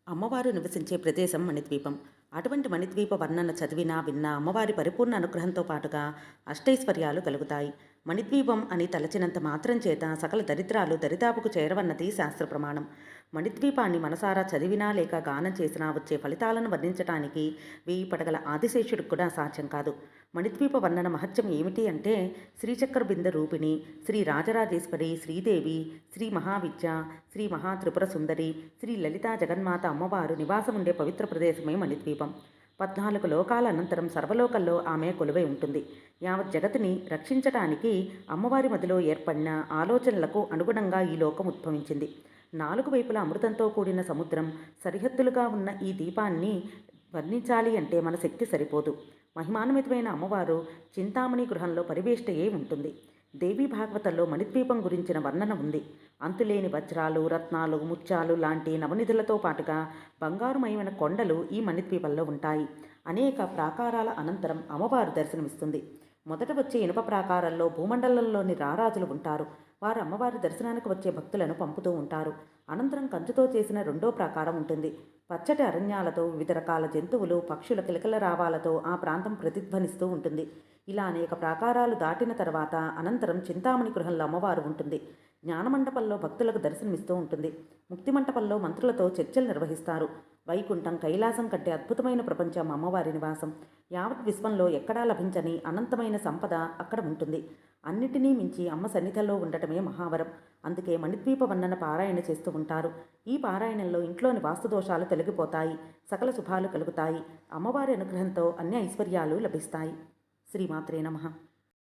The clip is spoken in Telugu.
అమ్మవారు నివసించే ప్రదేశం మణిద్వీపం. అటువంటి మణిద్వీప వర్ణన చదివినా, విన్నా అమ్మవారి పరిపూర్ణ అనుగ్రహంతో పాటుగా అష్టైశ్వర్యాలు కలుగుతాయి. మణిద్వీపం అని తలచినంత మాత్రం చేత సకల దరిద్రాలు దరిదాపుకు చేరవన్నది శాస్త్ర ప్రమాణం. మణిద్వీపాన్ని మనసారా చదివినా లేక గానం చేసినా వచ్చే ఫలితాలను వర్ణించటానికి 1000 పడగల ఆదిశేషుడికి కూడా సాధ్యం కాదు. మణిద్వీప వర్ణన మహత్యం ఏమిటి అంటే శ్రీచక్ర బింద రూపిణి, శ్రీ రాజరాజేశ్వరి, శ్రీదేవి, శ్రీ మహావిద్య, శ్రీ మహాత్రిపుర సుందరి, శ్రీ లలితా జగన్మాత అమ్మవారు నివాసం ఉండే పవిత్ర ప్రదేశమే మణిద్వీపం. 14 లోకాల అనంతరం సర్వలోకల్లో ఆమె కొలువై ఉంటుంది. యావత్ జగతిని రక్షించటానికి అమ్మవారి మదిలో ఏర్పడిన ఆలోచనలకు అనుగుణంగా ఈ లోకం ఉద్భవించింది. 4 వైపులా అమృతంతో కూడిన సముద్రం సరిహద్దులుగా ఉన్న ఈ దీపాన్ని వర్ణించాలి అంటే మన శక్తి సరిపోదు. మహిమాన్వితమైన అమ్మవారు చింతామణి గృహంలో పరివేష్టయే ఉంటుంది. దేవీ భాగవతంలో మణిద్వీపం గురించిన వర్ణన ఉంది. అంతులేని వజ్రాలు, రత్నాలు, ముత్యాలు లాంటి నవనిధులతో పాటుగా బంగారుమయమైన కొండలు ఈ మణిద్వీపంలో ఉంటాయి. అనేక ప్రాకారాల అనంతరం అమ్మవారు దర్శనమిస్తుంది. మొదట వచ్చే ఇనుప ప్రాకారాల్లో భూమండలంలోని రారాజులు ఉంటారు. వారు అమ్మవారి దర్శనానికి వచ్చే భక్తులను పంపుతూ ఉంటారు. అనంతరం కంచుతో చేసిన రెండో ప్రాకారం ఉంటుంది. పచ్చటి అరణ్యాలతో వివిధ రకాల జంతువులు, పక్షుల కిలకిల రావాలతో ఆ ప్రాంతం ప్రతిధ్వనిస్తూ ఉంటుంది. ఇలా అనేక ప్రాకారాలు దాటిన తర్వాత అనంతరం చింతామణి గృహంలో అమ్మవారు ఉంటుంది. జ్ఞానమండపంలో భక్తులకు దర్శనమిస్తూ ఉంటుంది. ముక్తి మంటపంలో మంత్రులతో చర్చలు నిర్వహిస్తారు. వైకుంఠం, కైలాసం కంటే అద్భుతమైన ప్రపంచం అమ్మవారి నివాసం. యావత్ విశ్వంలో ఎక్కడా లభించని అనంతమైన సంపద అక్కడ ఉంటుంది. అన్నిటినీ మించి అమ్మ సన్నిధిలో ఉండటమే మహావరం. అందుకే మణిద్వీప వర్ణన పారాయణ చేస్తూ ఉంటారు. ఈ పారాయణంలో ఇంట్లోని వాస్తుదోషాలు తొలగిపోతాయి, సకల శుభాలు కలుగుతాయి. అమ్మవారి అనుగ్రహంతో అన్ని ఐశ్వర్యాలు లభిస్తాయి. శ్రీమాత్రే నమః.